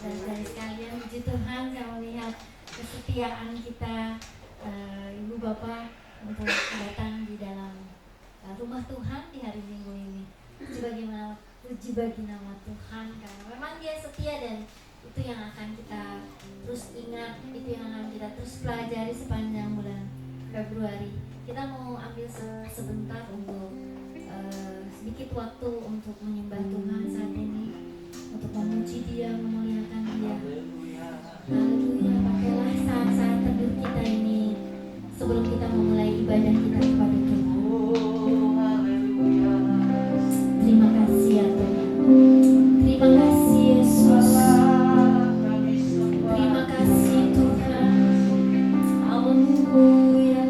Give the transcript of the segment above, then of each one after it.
Dari sekalian puji Tuhan, saya melihat kesetiaan kita, Ibu Bapak untuk datang di dalam rumah Tuhan di hari Minggu ini. Puji bagi nama Tuhan, karena memang Dia setia, dan itu yang akan kita terus ingat, itu yang akan kita terus pelajari sepanjang bulan Februari. Kita mau ambil sebentar untuk sedikit waktu untuk menyembah Tuhan saat ini, untuk memuji Dia, memuliakan Dia. Haleluya. Pakailah saat-saat teduh kita ini sebelum kita memulai ibadah kita kepada Tuhan. Terima kasih ya Tuhan. Terima kasih Yesus. Terima kasih Tuhan. Haleluya.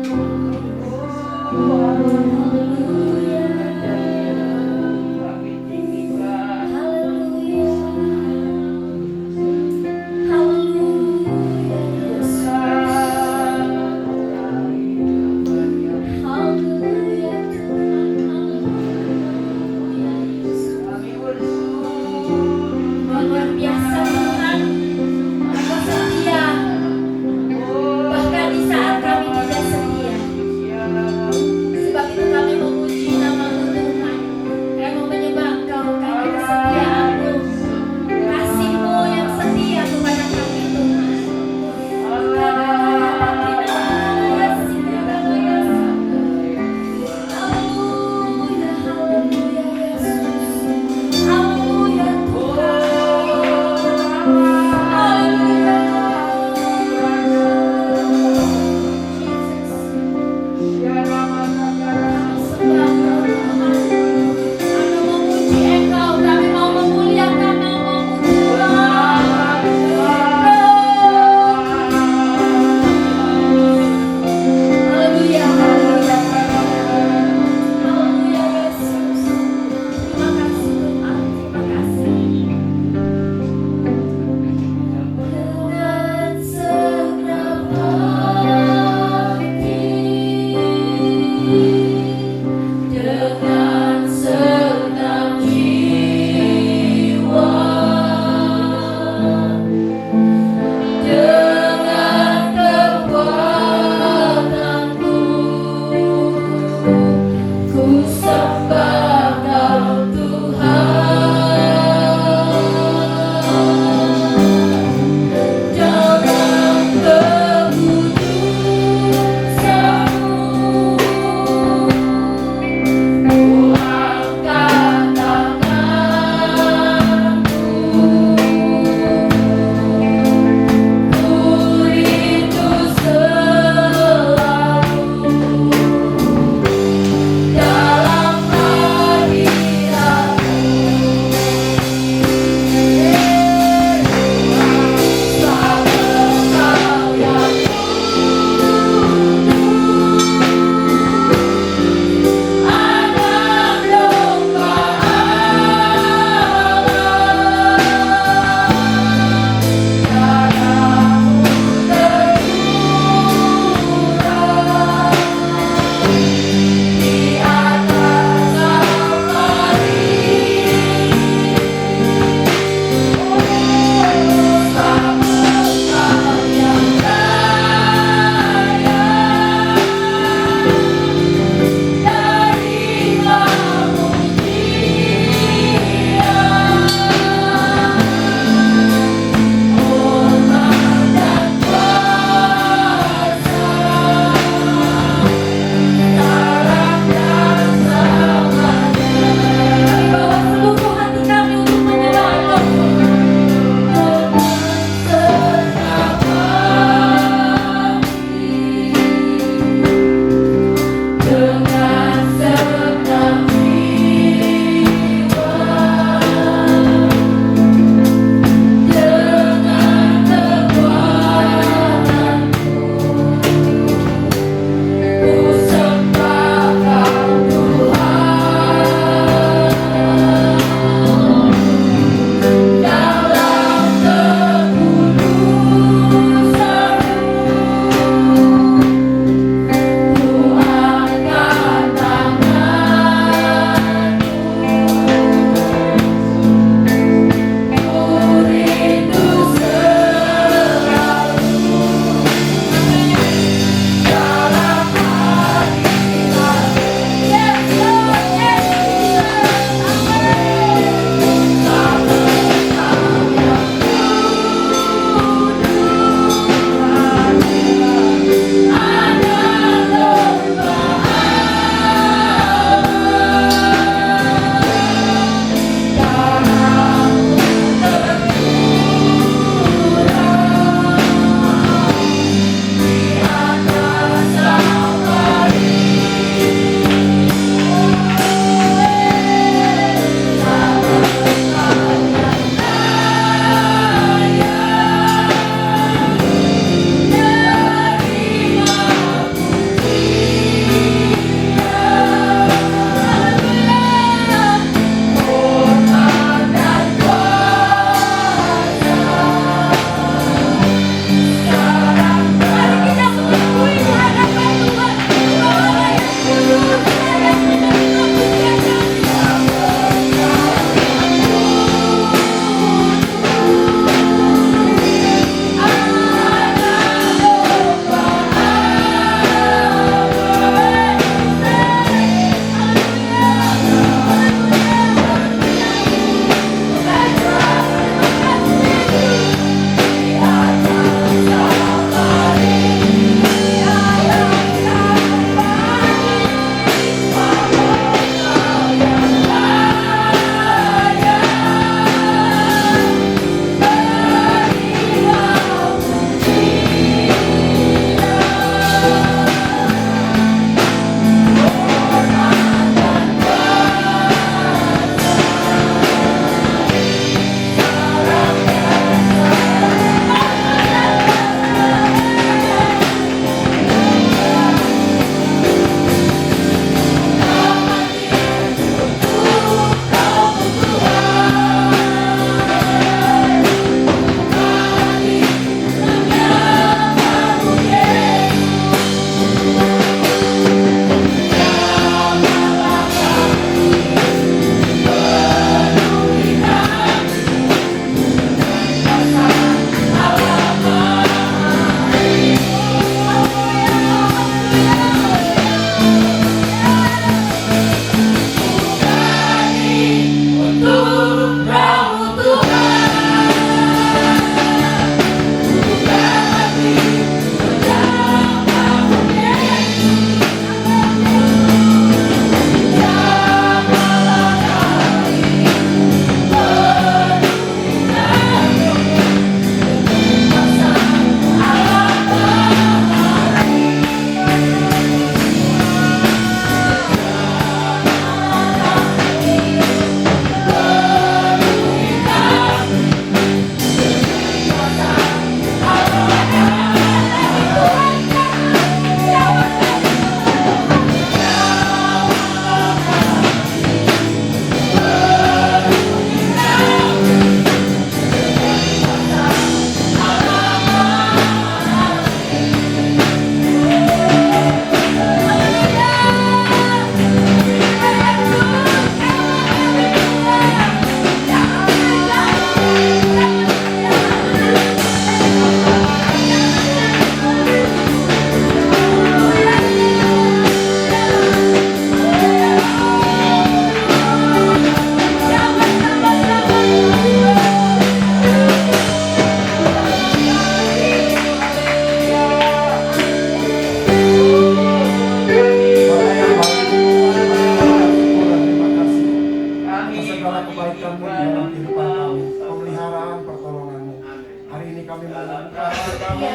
kami membuka hati kami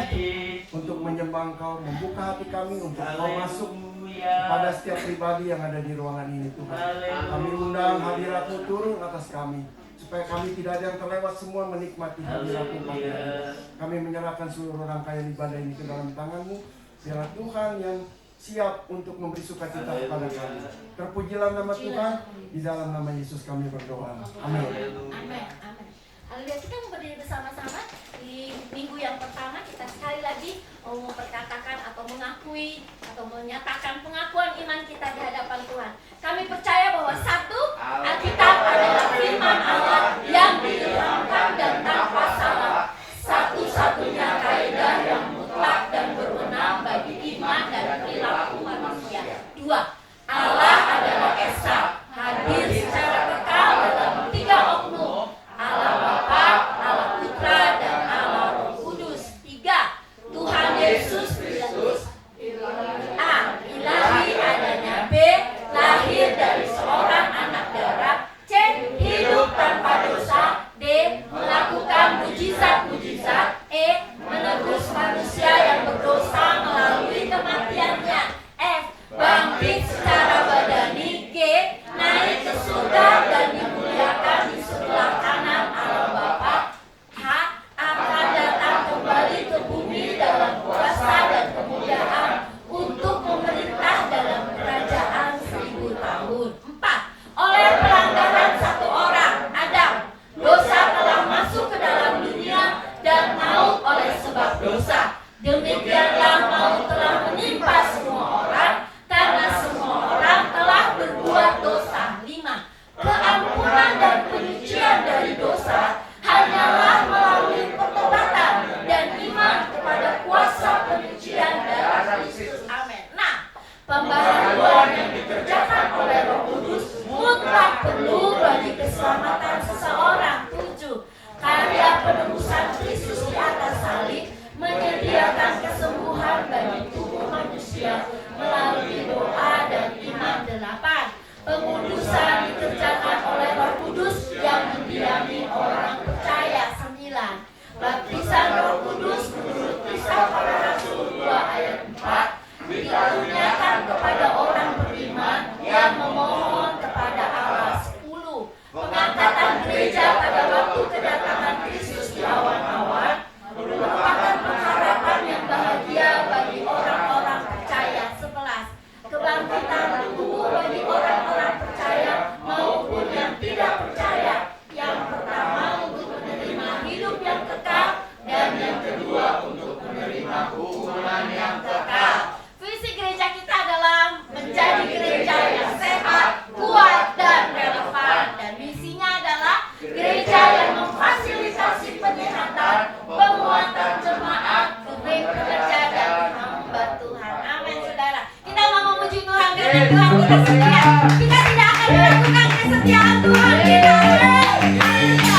untuk menyembah Engkau, membuka hati kami untuk Engkau masuk kepada setiap pribadi yang ada di ruangan ini Tuhan. Kami undang hadirat-Mu turun atas kami, supaya kami tidak ada yang terlewat, semua menikmati hadirat-Mu pagi hari. Kami menyerahkan seluruh rangkaian ibadah ini ke dalam tangan-Mu. Biarlah Tuhan yang siap untuk memberi sukacita kepada kami. Terpujilah nama Tuhan, di dalam nama Yesus kami berdoa. Amin. Amin. Haleluya. Kita mau berdiri bersama-sama di minggu yang pertama. Kita sekali lagi mau memperkatakan atau mengakui atau menyatakan pengakuan iman kita di hadapan Tuhan. Kami percaya bahwa satu, Alkitab adalah firman Allah yang diilhamkan dan tanpa salah, satu-satunya kaidah yang mutlak dan berwenang bagi iman dan perilaku manusia. Dua, Allah adalah Esa, hadir secara kekal dalam tiga oknum, Allah Bapa, Allah Putra, dan Allah Roh Kudus. Tiga, Tuhan Yesus Kristus. A, ilahi adanya. B, lahir dari seorang anak darah. C, hidup tanpa dosa. D, melakukan mujizat-mujizat. E, menebus manusia yang berdosa melalui kematiannya. F, bangkit secara badani. G, naik ke surga dan dimuliakan di sebelah kanan Allah Bapa. H, akan datang kembali ke bumi dalam kuasa dan kemuliaan untuk memerintah dalam kerajaan 1000 tahun. 4, oleh pelanggaran satu orang, Adam, dosa telah masuk ke dalam dunia dan maut oleh sebab dosa. Demikianlah maut telah menimpa semua orang karena semua orang telah berbuat dosa. 5, keampunan dan penyucian dari dosa hanyalah melalui pertobatan dan iman kepada kuasa penyucian darah Kristus. Amin. Nah, pembaharuan yang dikerjakan oleh Roh Kudus mutlak perlu bagi keselamatan seseorang. 7, karya penebusan Kristus di atas salib menyediakan kesembuhan bagi tubuh manusia melalui doa dan iman. 8, pengudusan dikerjakan oleh Roh Kudus yang mendiami orang percaya. 9, baptisan Roh Kudus menurut Kisah Para Rasul 2 ayat 4 dikaruniakan kepada orang beriman yang memohon kepada Allah. 10, pengangkatan gereja pada waktu kedatangan Kristus di awan-awan merupakan pengharapan yang bahagia bagi orang-orang percaya. 11, kebangkitan tubuh bagi orang-orang percaya maupun yang tidak percaya. Yang pertama untuk menerima hidup yang kekal dan yang kedua untuk menerima hukuman yang kekal. Visi gereja kita adalah menjadi gereja yang sehat, kuat, dan relevan. Dan misinya adalah gereja yang memfasilitasi penyehatan, penguatan jemaat, demi bekerja dan hamba Tuhan. Amin, saudara. Kita mau memuji Tuhan karena Tuhan kita setia. Kita tidak akan melakukan kesetiaan Tuhan kita. Haleluya.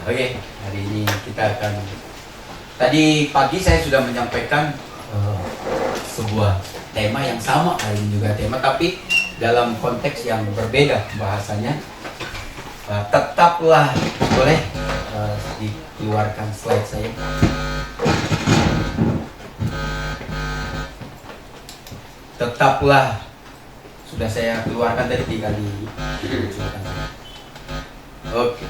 Oke, hari ini kita akan, tadi pagi saya sudah menyampaikan sebuah tema yang sama, hari ini juga tema, tapi dalam konteks yang berbeda bahasanya. Tetaplah, boleh dikeluarkan slide saya. Tetaplah, sudah saya keluarkan tadi, tinggal dimunculkan. Oke.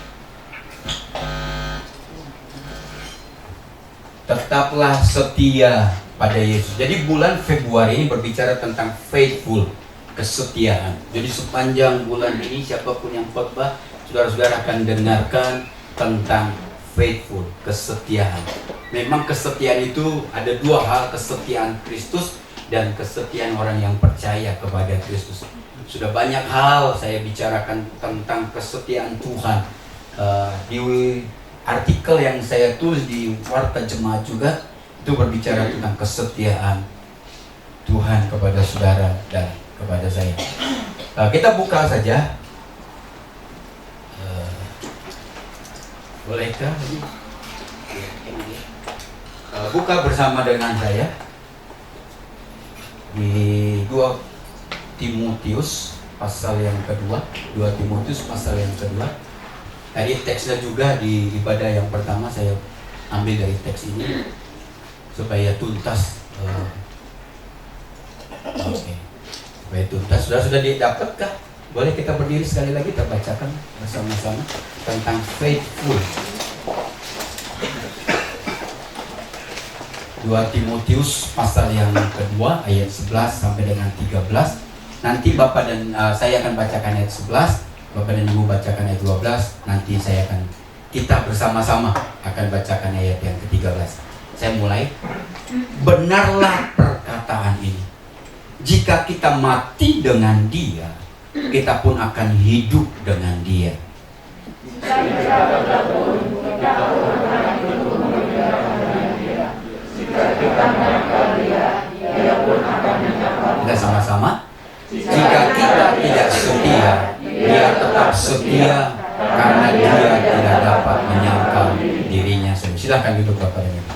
Tetaplah setia pada Yesus. Jadi bulan Februari ini berbicara tentang faithful, kesetiaan. Jadi sepanjang bulan ini siapapun yang khotbah, saudara-saudara akan dengarkan tentang faithful, kesetiaan. Memang kesetiaan itu ada dua hal, kesetiaan Kristus dan kesetiaan orang yang percaya kepada Kristus. Sudah banyak hal saya bicarakan tentang kesetiaan Tuhan. Di artikel yang saya tulis di Warta Jemaat juga, itu berbicara tentang kesetiaan Tuhan kepada saudara dan kepada saya. Kita buka saja. Bolehkah? Buka bersama dengan saya di 2 Timotius pasal yang kedua. 2 Timotius pasal yang kedua. Tadi teksnya juga di ibadah yang pertama saya ambil dari teks ini supaya tuntas. Oke. Supaya tuntas. Sudah didapatkah? Boleh kita berdiri sekali lagi, kita bacakan bersama-sama tentang faithful. 2 Timotius pasal yang kedua ayat 11 sampai dengan 13. Nanti Bapak dan saya akan bacakan ayat 11, Bapak dan Ibu bacakan ayat 12. Nanti kita bersama-sama akan bacakan ayat yang ke-13. Saya mulai. Benarlah perkataan ini. Jika kita mati dengan Dia, kita pun akan hidup dengan Dia. Kita sama-sama. Jika kita tidak setia, Dia tetap setia karena Dia tidak dapat menyangkal dirinya sendiri. Silakan duduk Bapak dan Ibu.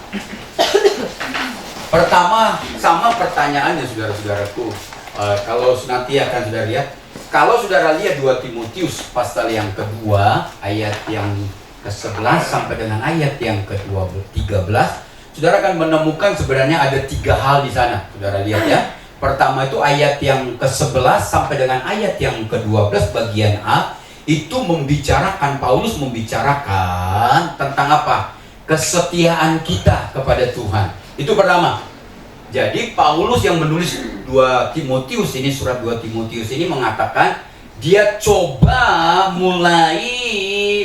Pertama, sama pertanyaannya saudara-saudaraku. Kalau nanti akan saudara lihat. Kalau saudara lihat 2 Timotius pasal yang kedua ayat yang ke-11 sampai dengan ayat yang ke-13, saudara akan menemukan sebenarnya ada 3 hal di sana. Saudara lihat ya. Pertama itu ayat yang ke-11 sampai dengan ayat yang ke-12 bagian A, itu membicarakan, Paulus membicarakan tentang apa? Kesetiaan kita kepada Tuhan. Itu pertama. Jadi Paulus yang menulis 2 Timotius ini, surat 2 Timotius ini mengatakan dia coba mulai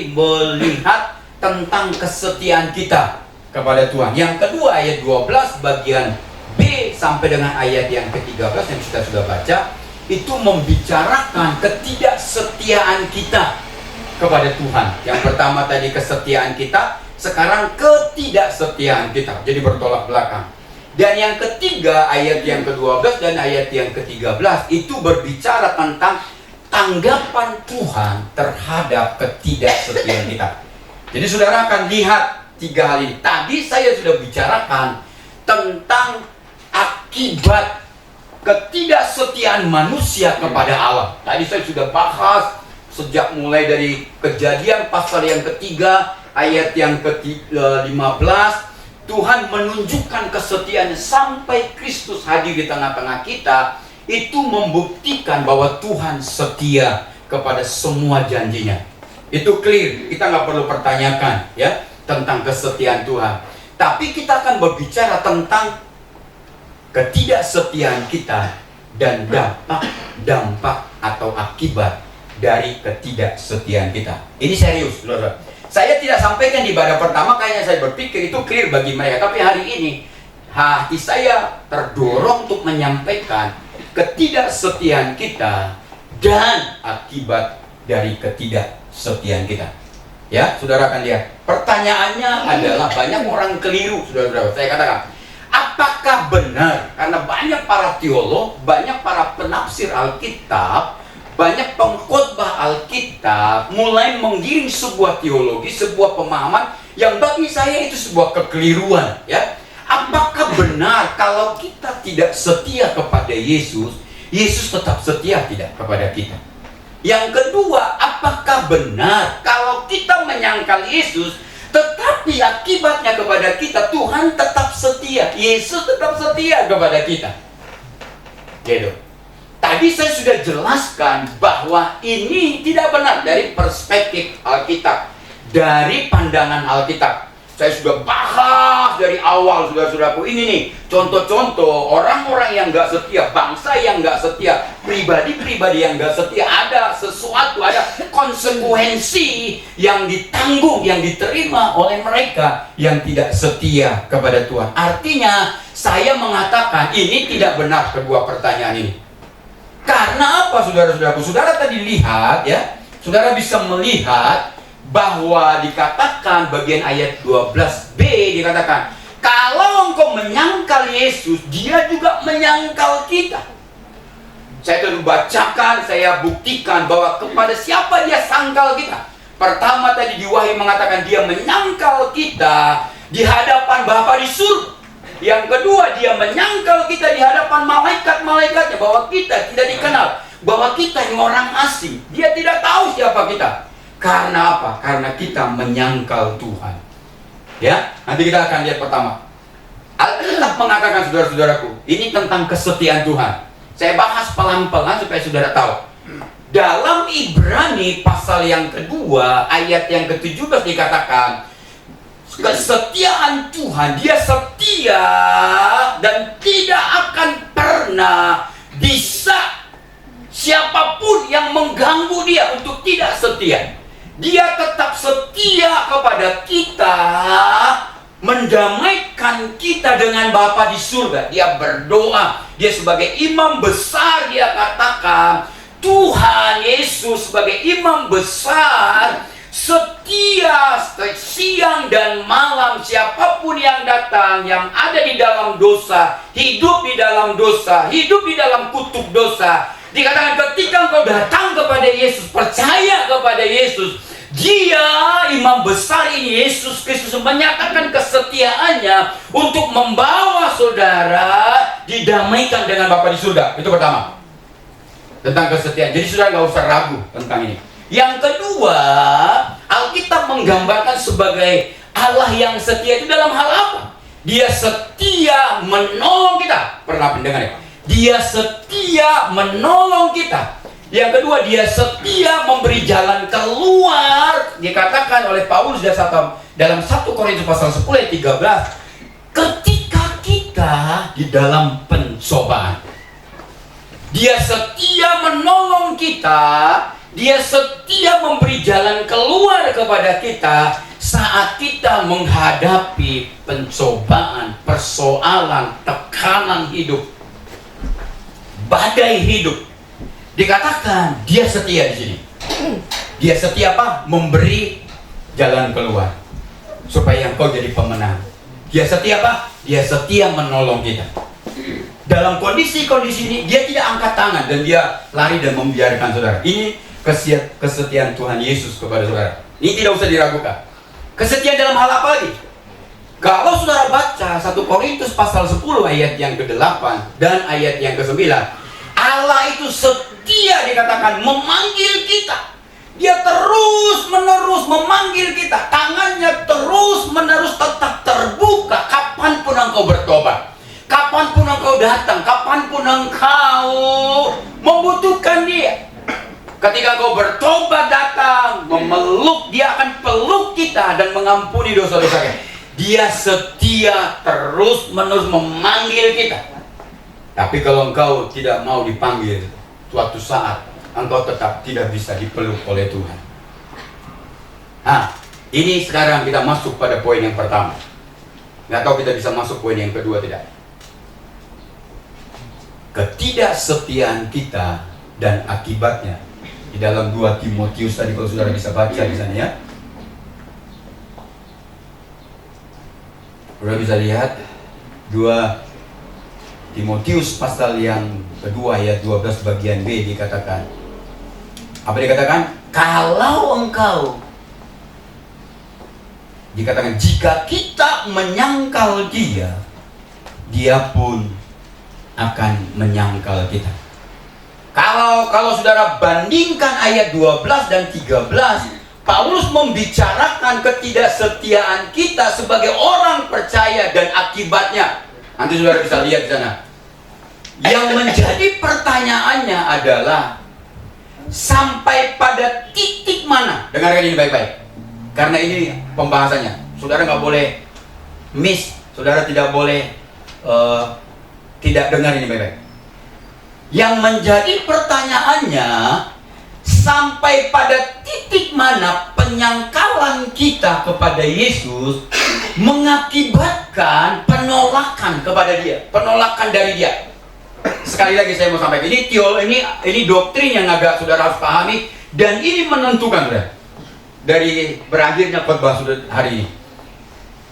melihat tentang kesetiaan kita kepada Tuhan. Yang kedua ayat 12 bagian B sampai dengan ayat yang ke-13 yang kita sudah baca, itu membicarakan ketidaksetiaan kita kepada Tuhan. Yang pertama tadi kesetiaan kita, sekarang ketidaksetiaan kita. Jadi bertolak belakang. Dan yang ketiga, ayat yang ke-12 dan ayat yang ke-13 itu berbicara tentang tanggapan Tuhan terhadap ketidaksetiaan kita. Jadi saudara akan lihat 3 hal ini. Tadi saya sudah bicarakan tentang akibat ketidaksetiaan manusia kepada Allah. Tadi saya sudah bahas sejak mulai dari Kejadian pasal yang ketiga, ayat yang ke-15. Tuhan menunjukkan kesetiaannya sampai Kristus hadir di tengah-tengah kita. Itu membuktikan bahwa Tuhan setia kepada semua janjinya. Itu clear, kita nggak perlu pertanyakan ya tentang kesetiaan Tuhan. Tapi kita akan berbicara tentang ketidaksetiaan kita dan dampak atau akibat dari ketidaksetiaan kita. Ini serius, saudara. Saya tidak sampaikan di ibadah pertama, kayaknya saya berpikir itu clear bagi mereka. Tapi hari ini hati saya terdorong untuk menyampaikan ketidaksetiaan kita dan akibat dari ketidaksetiaan kita. Ya, saudara akan lihat. Pertanyaannya adalah banyak orang keliru, saudara-saudara. Saya katakan, apakah benar? Karena banyak para teolog, banyak para penafsir Alkitab banyak pengkhotbah Alkitab mulai menggiring sebuah teologi, sebuah pemahaman yang bagi saya itu sebuah kekeliruan, ya. Apakah benar kalau kita tidak setia kepada Yesus, Yesus tetap setia tidak kepada kita? Yang kedua, apakah benar kalau kita menyangkal Yesus, tetapi akibatnya kepada kita Tuhan tetap setia, Yesus tetap setia kepada kita? Gitu. Tadi saya sudah jelaskan bahwa ini tidak benar dari perspektif Alkitab, dari pandangan Alkitab. Saya sudah bahas dari awal, saudara-saudaraku. Ini nih contoh-contoh orang-orang yang nggak setia, bangsa yang nggak setia, pribadi-pribadi yang nggak setia. Ada sesuatu, ada konsekuensi yang ditanggung, yang diterima oleh mereka yang tidak setia kepada Tuhan. Artinya saya mengatakan ini tidak benar kedua pertanyaan ini. Karena apa, saudara-saudaraku? Saudara tadi lihat, ya, saudara bisa melihat bahwa dikatakan bagian ayat 12b dikatakan, kalau engkau menyangkal Yesus, dia juga menyangkal kita. Saya telah bacakan, saya buktikan bahwa kepada siapa dia sangkal kita. Pertama tadi di Wahyu mengatakan dia menyangkal kita di hadapan Bapa di surga. Yang kedua, dia menyangkal kita di hadapan malaikat-malaikatnya, bahwa kita tidak dikenal, bahwa kita ini orang asing. Dia tidak tahu siapa kita. Karena apa? Karena kita menyangkal Tuhan. Ya, nanti kita akan lihat pertama. Alkitab mengatakan, saudara-saudaraku, ini tentang kesetiaan Tuhan. Saya bahas pelan-pelan supaya saudara tahu. Dalam Ibrani pasal yang kedua, ayat yang ke-17 dikatakan, kesetiaan Tuhan, dia setia dan tidak akan pernah bisa siapapun yang mengganggu dia untuk tidak setia. Dia tetap setia kepada kita, mendamaikan kita dengan Bapa di surga. Dia berdoa, dia sebagai imam besar, dia katakan Tuhan Yesus sebagai imam besar setia siang dan malam, siapapun yang datang, yang ada di dalam dosa, hidup di dalam dosa, hidup di dalam kutuk dosa. Dikatakan ketika engkau datang kepada Yesus, percaya kepada Yesus, dia imam besar ini, Yesus Kristus, menyatakan kesetiaannya untuk membawa saudara didamaikan dengan Bapa di surga. Itu pertama, tentang kesetiaan. Jadi saudara nggak usah ragu tentang ini. Yang kedua, Alkitab menggambarkan sebagai Allah yang setia itu dalam hal apa? Dia setia menolong kita. Pernah mendengar ya? Dia setia menolong kita. Yang kedua, dia setia memberi jalan keluar. Dikatakan oleh Paulus dalam 1 Korintus pasal 10 ayat 13, ketika kita di dalam pencobaan, dia setia menolong kita. Dia setia memberi jalan keluar kepada kita saat kita menghadapi pencobaan, persoalan, tekanan hidup, badai hidup. Dikatakan dia setia di sini. Dia setia apa? Memberi jalan keluar supaya engkau jadi pemenang. Dia setia apa? Dia setia menolong kita. Dalam kondisi-kondisi ini dia tidak angkat tangan dan dia lari dan membiarkan saudara. Ini kesetiaan Tuhan Yesus kepada saudara. Ini tidak usah diragukan. Kesetiaan dalam hal apa lagi? Kalau saudara baca 1 Korintus pasal 10 ayat yang ke-8 dan ayat yang ke-9, Allah itu setia, dikatakan memanggil kita. Dia terus menerus memanggil kita. Tangannya terus menerus tetap terbuka kapanpun engkau bertobat, kapanpun engkau datang, kapanpun engkau membutuhkan dia. Ketika engkau bertobat datang, memeluk, dia akan peluk kita dan mengampuni dosa-dosa kita. Dia setia terus menerus memanggil kita. Tapi kalau engkau tidak mau dipanggil, suatu saat engkau tetap tidak bisa dipeluk oleh Tuhan. Nah, ini sekarang kita masuk pada poin yang pertama. Nggak tahu kita bisa masuk poin yang kedua tidak? Ketidaksetiaan kita dan akibatnya. Di dalam 2 Timotius tadi kalau saudara bisa baca di sana ya. Saudara bisa lihat 2 Timotius pasal yang kedua ayat 12 bagian B dikatakan, Apa dikatakan? Kalau engkau, dikatakan jika kita menyangkal dia, dia pun akan menyangkal kita. Kalau saudara bandingkan ayat 12 dan 13, Paulus membicarakan ketidaksetiaan kita sebagai orang percaya dan akibatnya. Nanti saudara bisa lihat di sana. Yang menjadi pertanyaannya adalah sampai pada titik mana? Dengarkan ini baik-baik, karena ini pembahasannya. Saudara nggak boleh miss, saudara tidak boleh tidak dengar ini baik-baik. Yang menjadi pertanyaannya, sampai pada titik mana penyangkalan kita kepada Yesus mengakibatkan penolakan kepada dia, penolakan dari dia. Sekali lagi saya mau sampaikan, ini doktrin yang agak saudara harus pahami, dan ini menentukan saudara dari berakhirnya khotbah saudara hari ini.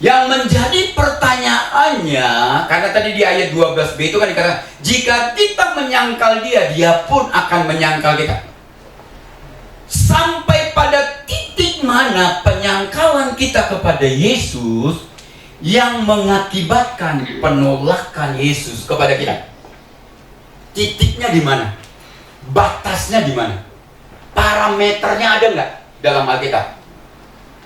Yang menjadi pertanyaannya, karena tadi di ayat 12b itu kan dikatakan, jika kita menyangkal dia, dia pun akan menyangkal kita. Sampai pada titik mana penyangkalan kita kepada Yesus yang mengakibatkan penolakan Yesus kepada kita? Titiknya di mana? Batasnya di mana? Parameternya ada nggak dalam Alkitab?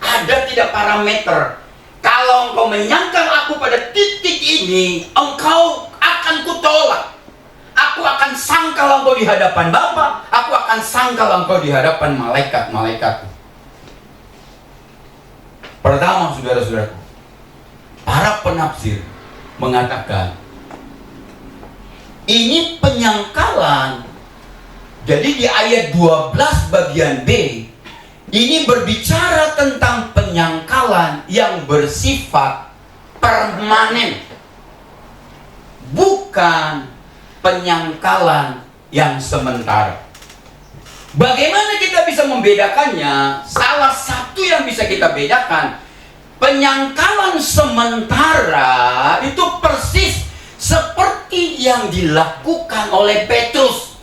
Ada tidak parameter? Kalau engkau menyangkal aku pada titik ini, engkau akan kutolak. Aku akan sangkal engkau di hadapan Bapa, aku akan sangkal engkau di hadapan malaikat-malaikatku. Pertama, saudara-saudaraku, para penafsir mengatakan ini penyangkalan. Jadi di ayat 12 bagian B ini berbicara tentang penyangkalan yang bersifat permanen, bukan penyangkalan yang sementara. Bagaimana kita bisa membedakannya? Salah satu yang bisa kita bedakan, penyangkalan sementara itu persis seperti yang dilakukan oleh Petrus.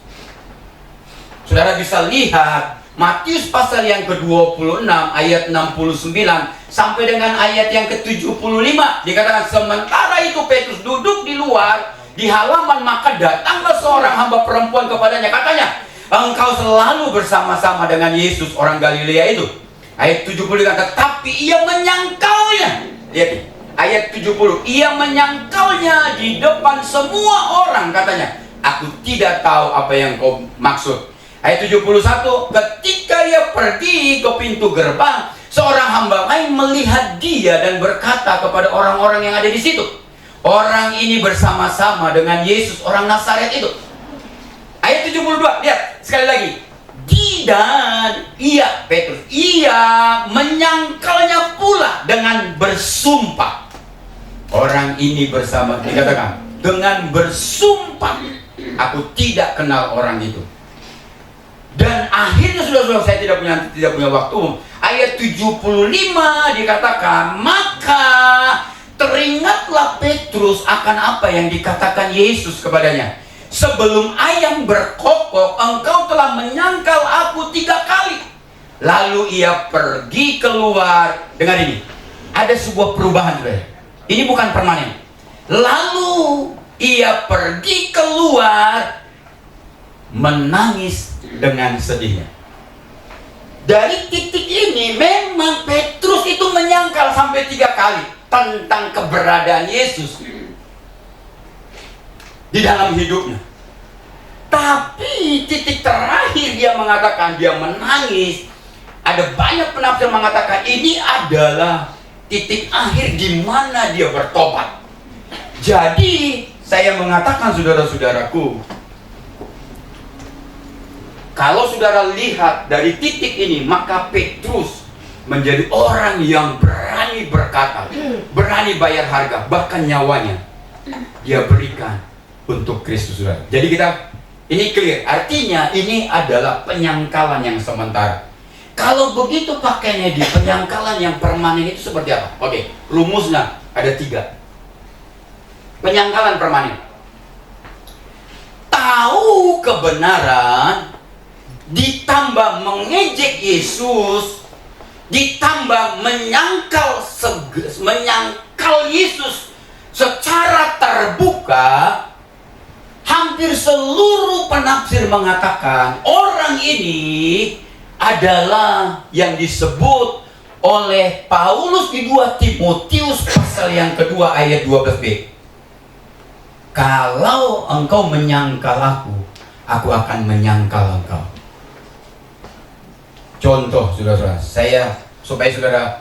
Saudara bisa lihat Matius pasal yang ke-26 ayat 69 sampai dengan ayat yang ke-75, dikatakan sementara itu Petrus duduk di luar di halaman, maka datanglah seorang hamba perempuan kepadanya, katanya, engkau selalu bersama-sama dengan Yesus orang Galilea itu. Ayat 70 dikatakan, tetapi ia menyangkalnya. Lihat nih, ayat 70, ia menyangkalnya di depan semua orang, katanya, aku tidak tahu apa yang kau maksud. Ayat 71, ketika ia pergi ke pintu gerbang, seorang hamba lain melihat dia dan berkata kepada orang-orang yang ada di situ, orang ini bersama-sama dengan Yesus orang Nazaret itu. Ayat 72, lihat sekali lagi. Dan ia, Petrus, ia menyangkalnya pula dengan bersumpah. Orang ini bersama, dikatakan, dengan bersumpah, aku tidak kenal orang itu. Dan akhirnya saudara-saudara, saya tidak punya waktu. Ayat 75 dikatakan, maka teringatlah Petrus akan apa yang dikatakan Yesus kepadanya. Sebelum ayam berkokok, engkau telah menyangkal aku 3 kali. Lalu ia pergi keluar. Dengar ini, ada sebuah perubahan saudara. Ini bukan permanen. Lalu ia pergi keluar menangis dengan sedihnya. Dari titik ini memang Petrus itu menyangkal sampai 3 kali tentang keberadaan Yesus di dalam hidupnya. Tapi titik terakhir dia mengatakan, dia menangis. Ada banyak penafsir mengatakan ini adalah titik akhir di mana dia bertobat. Jadi saya mengatakan saudara-saudaraku, kalau saudara lihat dari titik ini, maka Petrus menjadi orang yang berani berkata, berani bayar harga, bahkan nyawanya dia berikan untuk Kristus, saudara. Jadi ini clear, artinya ini adalah penyangkalan yang sementara. Kalau begitu pakainya di penyangkalan yang permanen itu seperti apa? Oke, rumusnya ada 3. Penyangkalan permanen, tahu kebenaran ditambah mengejek Yesus, ditambah menyangkal Yesus secara terbuka, hampir seluruh penafsir mengatakan orang ini adalah yang disebut oleh Paulus di 2 Timotius pasal yang kedua ayat 12b. Kalau engkau menyangkal aku akan menyangkal engkau. Contoh, saudara-saudara, supaya saudara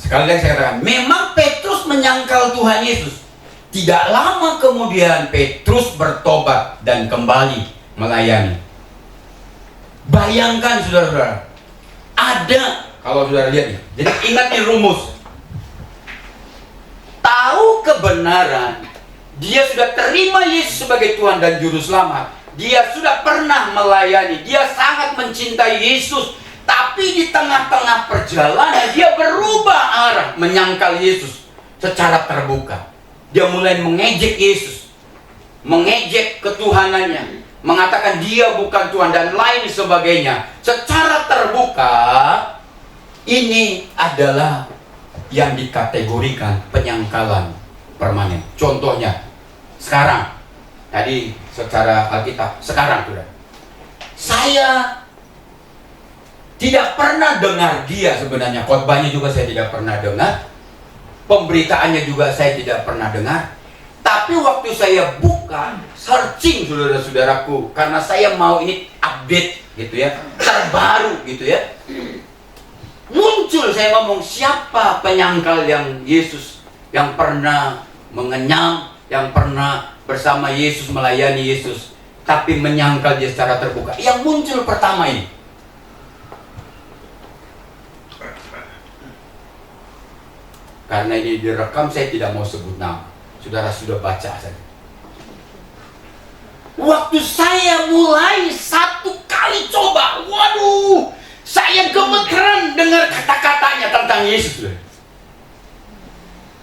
sekali lagi saya katakan, memang Petrus menyangkal Tuhan Yesus. Tidak lama kemudian Petrus bertobat dan kembali melayani. Bayangkan saudara-saudara, ada, kalau saudara lihat nih, jadi ingat nih rumus. Tahu kebenaran, dia sudah terima Yesus sebagai Tuhan dan Juru Selamat. Dia sudah pernah melayani, dia sangat mencintai Yesus. Tapi di tengah-tengah perjalanan dia berubah arah, menyangkal Yesus secara terbuka. Dia mulai mengejek Yesus, mengejek ketuhanannya, mengatakan dia bukan Tuhan dan lain sebagainya. Secara terbuka, ini adalah yang dikategorikan penyangkalan permanen. Contohnya, sekarang, tadi secara Alkitab, sekarang sudah. Saya tidak pernah dengar dia sebenarnya, khotbahnya juga saya tidak pernah dengar, pemberitaannya juga saya tidak pernah dengar. Tapi waktu saya buka, searching saudara-saudaraku, karena saya mau ini update gitu ya, terbaru gitu ya, muncul saya ngomong, siapa penyangkal yang Yesus, yang pernah mengenyam, yang pernah bersama Yesus, melayani Yesus, tapi menyangkal dia secara terbuka. Yang muncul pertama ini, karena ini direkam saya tidak mau sebut nama, saudara sudah baca saja. Waktu saya mulai satu kali coba, waduh, saya gemeteran dengar kata-katanya tentang Yesus.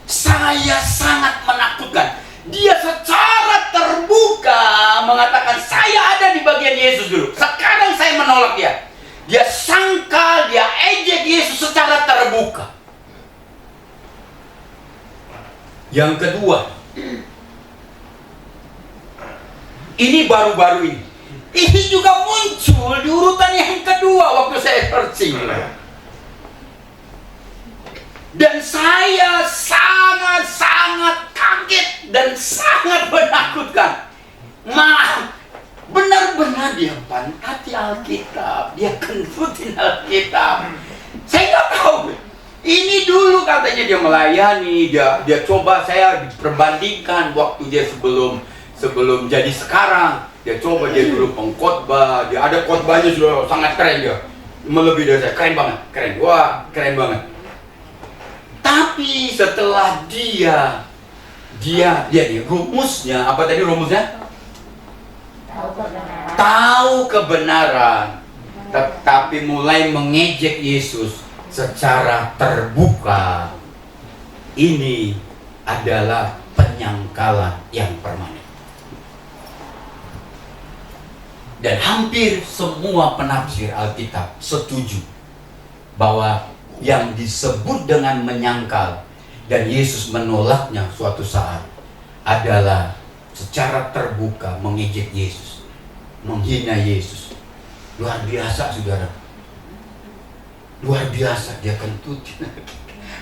Saya sangat menakutkan. Dia secara terbuka mengatakan saya ada di bagian Yesus dulu. Sekarang saya menolak dia. Dia sangkal, dia ejek Yesus secara terbuka. Yang kedua, ini baru-baru ini. Ini juga muncul di urutan yang kedua waktu saya searching. Dan saya sangat-sangat kaget dan sangat menakutkan. Benar-benar dia pantati Alkitab, dia kentutin Alkitab. Saya nggak tahu. Ini dulu katanya dia melayani, dia coba, saya perbandingkan waktu dia sebelum jadi sekarang. Dia coba, dia dulu pengkhotbah, dia ada khotbahnya sudah sangat keren dia. Melebihi dari saya, keren banget, keren. Wah, keren banget. Tapi setelah dia rumusnya, apa tadi rumusnya? Tahu kebenaran, tetapi mulai mengejek Yesus secara terbuka. Ini adalah penyangkalan yang permanen. Dan hampir semua penafsir Alkitab setuju bahwa yang disebut dengan menyangkal dan Yesus menolaknya suatu saat adalah secara terbuka mengejek Yesus, menghina Yesus. Luar biasa saudara, luar biasa dia kentutin.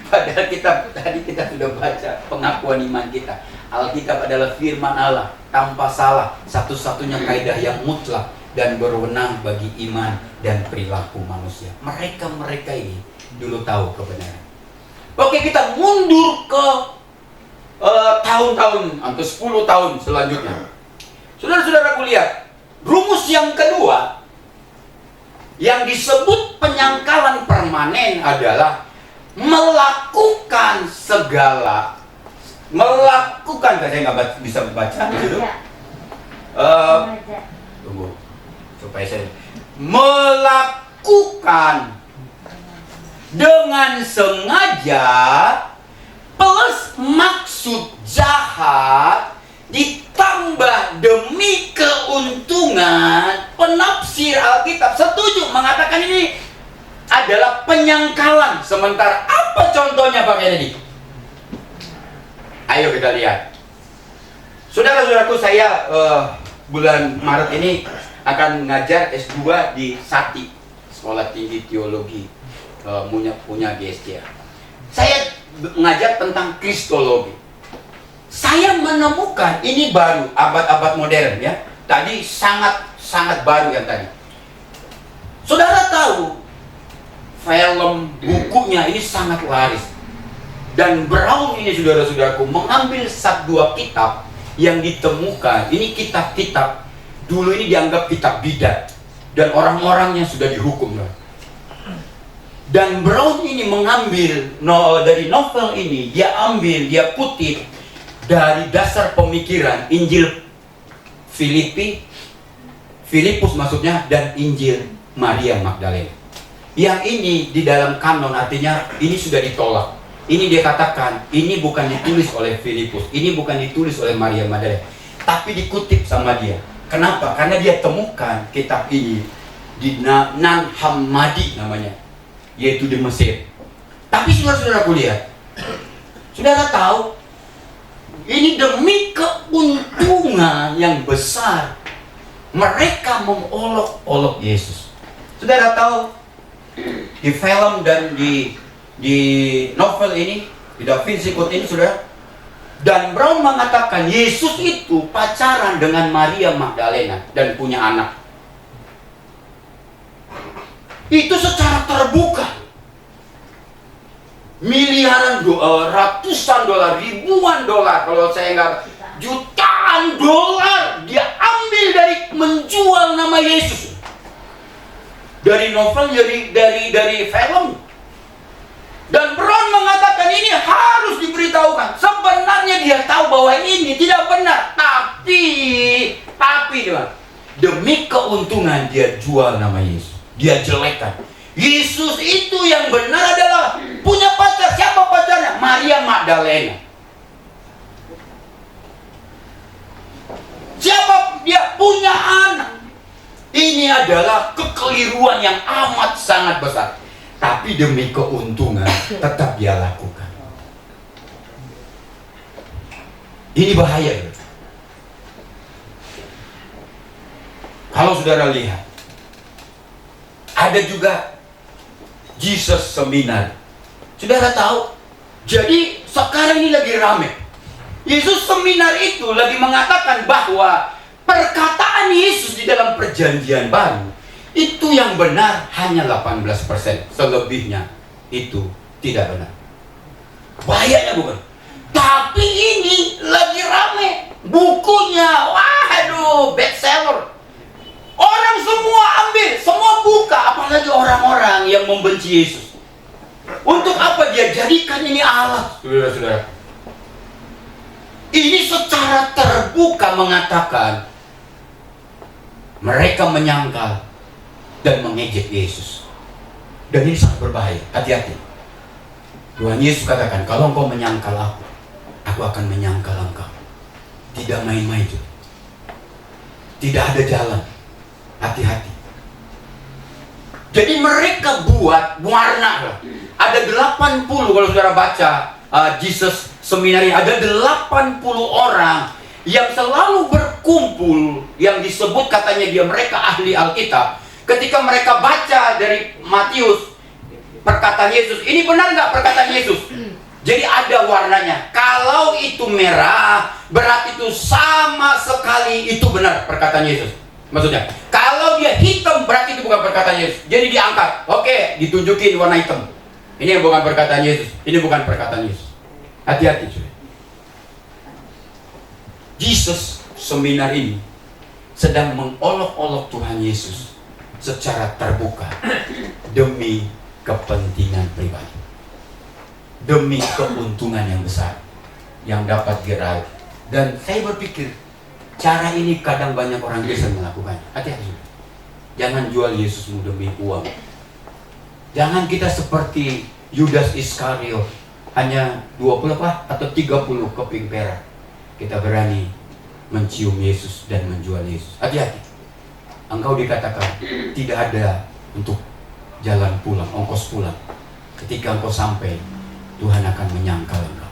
Padahal tadi kita sudah baca pengakuan iman kita. Alkitab adalah firman Allah tanpa salah, satu-satunya kaidah yang mutlak dan berwenang bagi iman dan perilaku manusia. Mereka ini dulu tahu kebenaran. Oke, kita mundur ke tahun-tahun atau 10 tahun selanjutnya. Saudara-saudaraku lihat, rumus yang kedua yang disebut penyangkalan permanen adalah melakukan saya nggak bisa baca gitu. Tunggu supaya saya melakukan dengan sengaja plus maksud jahat ditambah demi keuntungan. Penafsir Alkitab setuju mengatakan ini adalah penyangkalan. Sementara apa contohnya Pak Kennedy? Ayo kita lihat. Saudara-saudaraku, saya bulan Maret ini akan mengajar S2 di SATI, Sekolah Tinggi Teologi, punya GSD. Saya mengajar tentang Kristologi. Saya menemukan ini baru abad-abad modern ya. Tadi sangat baru yang tadi. Saudara tahu film bukunya ini sangat laris. Dan Brown ini saudara-saudaraku mengambil dua kitab yang ditemukan. Ini kitab-kitab dulu ini dianggap kitab bidat dan orang-orangnya sudah dihukum. Dan Brown ini mengambil dari novel ini, dia kutip dari dasar pemikiran Injil Filipus maksudnya, dan Injil Maria Magdalena. Yang ini di dalam kanon artinya ini sudah ditolak. Ini dia katakan, ini bukan ditulis oleh Filipus, ini bukan ditulis oleh Maria Magdalena, tapi dikutip sama dia. Kenapa? Karena dia temukan kitab ini di Nan Hammadi namanya, yaitu di Mesir. Tapi saudara-saudaraku lihat, saudara tahu, ini demi keuntungan yang besar mereka mengolok-olok Yesus. Saudara tahu, di film dan di novel ini, di Da Vinci Code ini, saudara, Dan Brown mengatakan Yesus itu pacaran dengan Maria Magdalena dan punya anak. Itu secara terbuka. Miliaran ratusan dolar, ribuan dolar, kalau saya nggak, jutaan dolar dia ambil dari menjual nama Yesus. Dari novel, dari film. Dan Brown mengatakan ini harus diberitahukan. Sebenarnya dia tahu bahwa ini tidak benar, tapi demi keuntungan dia jual nama Yesus. Dia jelekkan. Yesus itu yang benar adalah punya pacar. Siapa pacarnya? Maria Magdalena. Siapa dia? Punya anak. Ini adalah kekeliruan yang amat sangat besar. Tapi demi keuntungan tetap dia lakukan. Ini bahaya. Kalau saudara lihat, ada juga Jesus Seminar. Saudara tahu? Jadi sekarang ini lagi rame. Yesus Seminar itu lagi mengatakan bahwa perkataan Yesus di dalam perjanjian baru itu yang benar hanya 18%. Selebihnya itu tidak benar. Bahayanya bukan? Tapi ini lagi rame. Bukunya, waduh, bestseller. Orang semua ambil, semua buka. Apalagi orang-orang yang membenci Yesus. Untuk apa dia jadikan ini alat? Saudara-saudara, ini secara terbuka mengatakan mereka menyangkal dan mengejek Yesus. Dan ini sangat berbahaya. Hati-hati. Tuhan Yesus katakan, kalau engkau menyangkal aku akan menyangkal engkau. Tidak main-main itu. Tidak ada jalan. Hati-hati. Jadi mereka buat warna. Ada 80, kalau saudara baca Jesus Seminar ini, ada 80 orang yang selalu berkumpul, yang disebut katanya mereka ahli Alkitab. Ketika mereka baca dari Matius perkataan Yesus, ini benar nggak perkataan Yesus? Jadi ada warnanya. Kalau itu merah, berarti itu sama sekali itu benar perkataan Yesus. Maksudnya, kalau dia hitam, berarti itu bukan perkataan Yesus. Jadi diangkat. Oke, ditunjukin warna hitam. Ini bukan perkataan Yesus. Ini bukan perkataan Yesus. Hati-hati, cuy. Jesus Seminar ini sedang mengolok-olok Tuhan Yesus secara terbuka demi kepentingan pribadi, demi keuntungan yang besar yang dapat diraih. Dan saya berpikir cara ini kadang banyak orang Kristen melakukannya. Hati-hati, jangan jual Yesusmu demi uang. Jangan kita seperti Yudas Iskariot, hanya 20 atau 30 keping perak kita berani mencium Yesus dan menjual Yesus. Hati-hati. Engkau dikatakan tidak ada untuk jalan pulang, ongkos pulang. Ketika engkau sampai, Tuhan akan menyangkal engkau.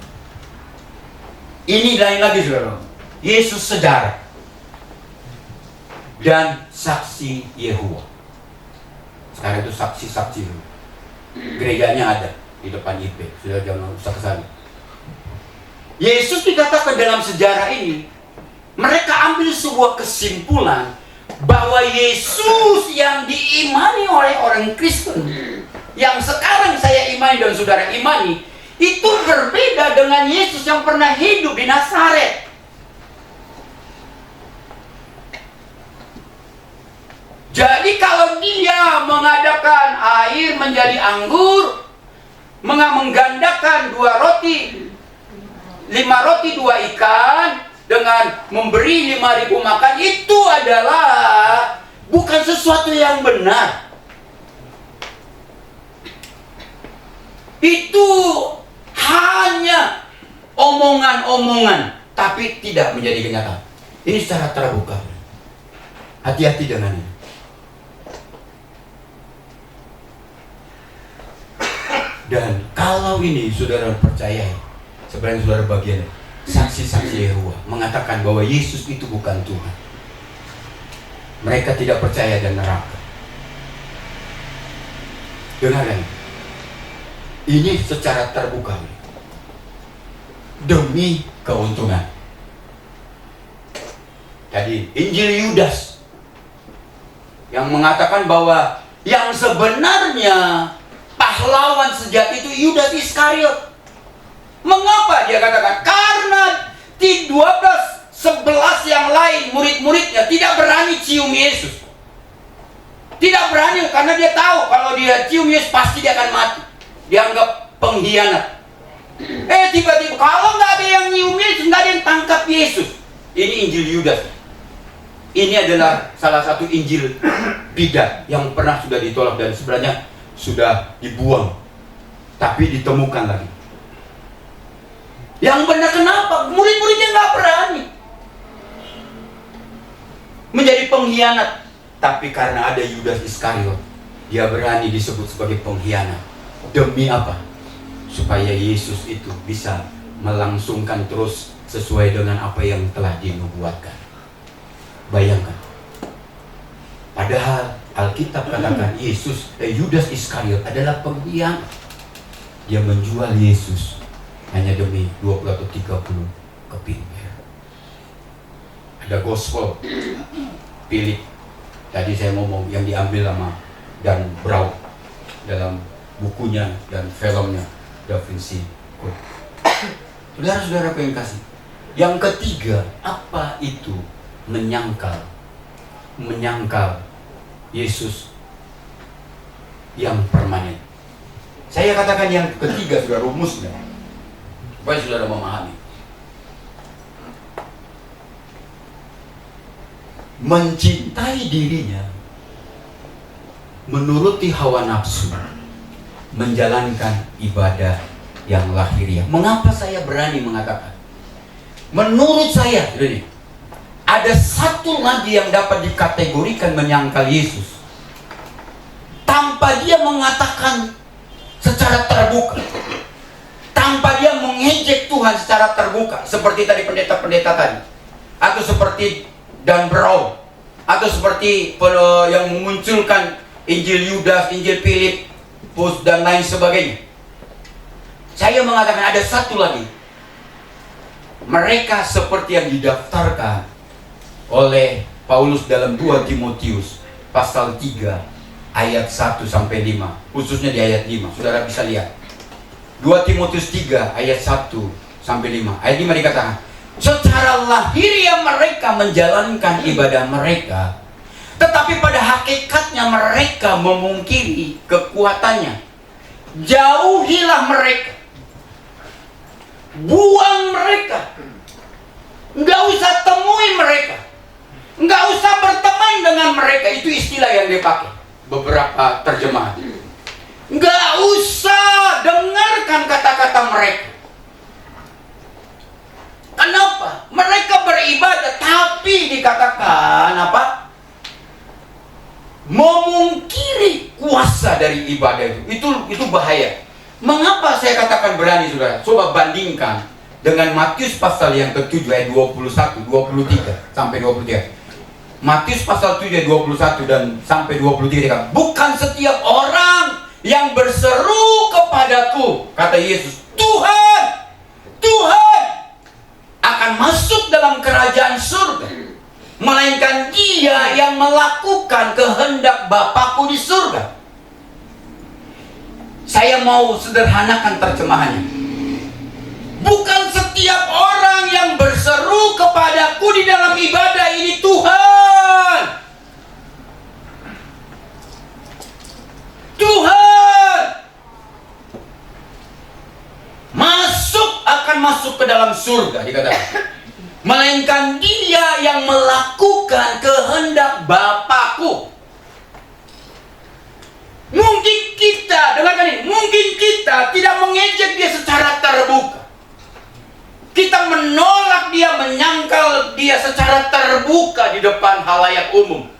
Ini lain lagi, saudara. Yesus sejarah dan saksi Yehuwa. Sekarang itu saksi-saksi. Gerejanya ada di depan IP. Sudah jangan usah ke sana. Yesus dikatakan dalam sejarah ini, mereka ambil sebuah kesimpulan bahwa Yesus yang diimani oleh orang Kristen, yang sekarang saya imani dan saudara imani, itu berbeda dengan Yesus yang pernah hidup di Nazaret. Jadi kalau dia mengadakan air menjadi anggur, menggandakan 2 roti, 5 roti 2 ikan, dengan memberi 5.000 makan, itu adalah bukan sesuatu yang benar. Itu hanya omongan-omongan, tapi tidak menjadi kenyataan. Ini secara terbuka. Hati-hati dengan ini. Dan kalau ini saudara percaya, sebenarnya saudara bagian saksi-saksi Yehuwa mengatakan bahwa Yesus itu bukan Tuhan. Mereka tidak percaya dan neraka. Dengarkan, ini secara terbuka demi keuntungan. Tadi Injil Yudas yang mengatakan bahwa yang sebenarnya pahlawan sejati itu Yudas Iskariot. Mengapa dia katakan? Karena di 11 yang lain murid-muridnya tidak berani cium Yesus. Tidak berani karena dia tahu kalau dia cium Yesus pasti dia akan mati. Dianggap pengkhianat. Tiba-tiba kalau nggak ada yang nyium Yesus, nggak ada yang tangkap Yesus. Ini Injil Yudas. Ini adalah salah satu Injil bidat yang pernah sudah ditolak dan sebenarnya sudah dibuang, tapi ditemukan lagi. Yang benar kenapa? Murid-muridnya nggak berani menjadi pengkhianat, tapi karena ada Yudas Iskariot, dia berani disebut sebagai pengkhianat. Demi apa? Supaya Yesus itu bisa melangsungkan terus sesuai dengan apa yang telah dinubuatkan. Bayangkan. Padahal Alkitab katakan Yudas Iskariot adalah pengkhianat. Dia menjual Yesus hanya demi 20 atau 30 keping. Ada gospel Philip tadi saya ngomong yang diambil sama Dan Brown dalam bukunya dan filmnya Da Vinci Code. Saudara-saudara yang kasih, yang ketiga, apa itu menyangkal Yesus yang permanen? Saya katakan yang ketiga sudah rumusnya, supaya saudara memahami. Mencintai dirinya, menuruti hawa nafsu, menjalankan ibadah yang lahiriah. Mengapa saya berani mengatakan? Menurut saya, ini ada satu lagi yang dapat dikategorikan menyangkal Yesus tanpa dia mengatakan secara terbuka, tanpa dia mengejek Tuhan secara terbuka, seperti tadi pendeta-pendeta tadi, atau seperti Dan Brown, atau seperti yang memunculkan Injil Yudas, Injil Filipus dan lain sebagainya. Saya mengatakan ada satu lagi. Mereka seperti yang didaftarkan oleh Paulus dalam 2 Timotius pasal 3 ayat 1 sampai 5, khususnya di ayat 5. Saudara bisa lihat. 2 Timotius 3 ayat 1 sampai 5. Ayat 5 dikatakan, secara lahiriah mereka menjalankan ibadah mereka, tetapi pada hakikatnya mereka memungkiri kekuatannya. Jauhilah mereka, buang mereka, nggak usah temui mereka, nggak usah berteman dengan mereka. Itu istilah yang dipakai beberapa terjemahan. Nggak usah dengarkan kata-kata mereka. Kenapa? Mereka beribadah dikatakan apa? Memungkiri kuasa dari ibadah itu bahaya. Mengapa saya katakan berani, saudara? Coba bandingkan dengan Matius pasal yang ke-7 ayat 21, 23 sampai 23. Matius pasal 7 ayat 21 dan sampai 23. Bukan setiap orang yang berseru kepadaku, kata Yesus, Tuhan, Tuhan, akan masuk dalam kerajaan surga, melainkan dia yang melakukan kehendak Bapakku di surga. Saya mau sederhanakan terjemahannya. Bukan setiap orang yang berseru kepadaku di dalam ibadah ini, Tuhan, Tuhan, akan masuk ke dalam surga, dikatakan. Melainkan dia yang melakukan kehendak Bapakku. Mungkin kita, dengarkan ini, mungkin kita tidak mengejek dia secara terbuka. Kita menolak dia, menyangkal dia secara terbuka di depan halayak umum.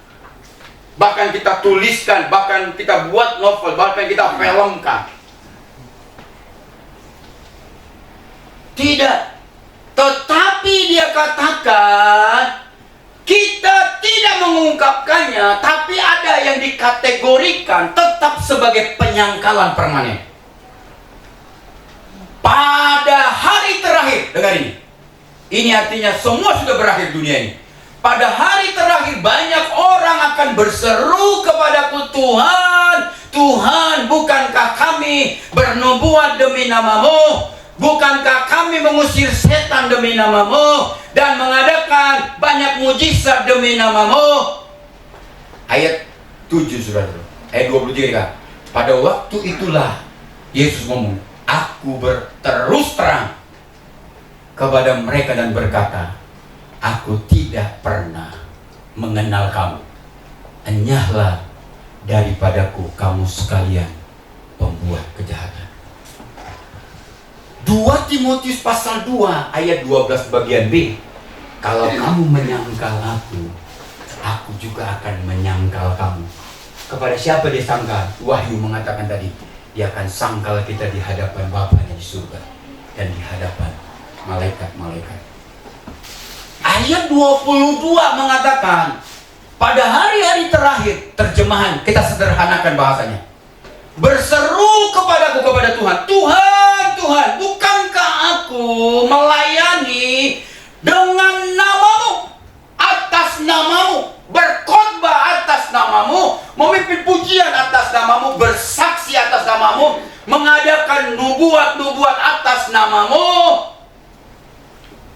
Bahkan kita tuliskan, bahkan kita buat novel, bahkan kita filmkan. Tidak. Tetapi dia katakan, kita tidak mengungkapkannya, tapi ada yang dikategorikan tetap sebagai penyangkalan permanen. Pada hari terakhir, dengar ini. Ini artinya semua sudah berakhir dunia ini. Pada hari terakhir banyak orang akan berseru kepadaku, Tuhan, Tuhan, bukankah kami bernubuat demi nama-Mu? Bukankah kami mengusir setan demi nama-Mu dan mengadakan banyak mujizat demi nama-Mu? Ayat 7, saudara. Ayat 23 kan. Pada waktu itulah Yesus ngomong, aku berterus terang kepada mereka dan berkata, aku tidak pernah mengenal kamu. Enyahlah daripadaku kamu sekalian pembuat kejahatan. 2 Timotius pasal 2 ayat 12 bagian B. Kalau kamu menyangkal aku juga akan menyangkal kamu. Kepada siapa dia sangkal? Wahyu mengatakan tadi, dia akan sangkal kita di hadapan Bapaknya di surga dan di hadapan malaikat-malaikat. Ayat 22 mengatakan, pada hari-hari terakhir, terjemahan kita sederhanakan bahasanya, berseru kepadaku, kepada Tuhan, Tuhan, Tuhan, bukankah aku melayani dengan nama-Mu, atas nama-Mu, berkhotbah atas nama-Mu, memimpin pujian atas nama-Mu, bersaksi atas nama-Mu, mengadakan nubuat-nubuat atas nama-Mu?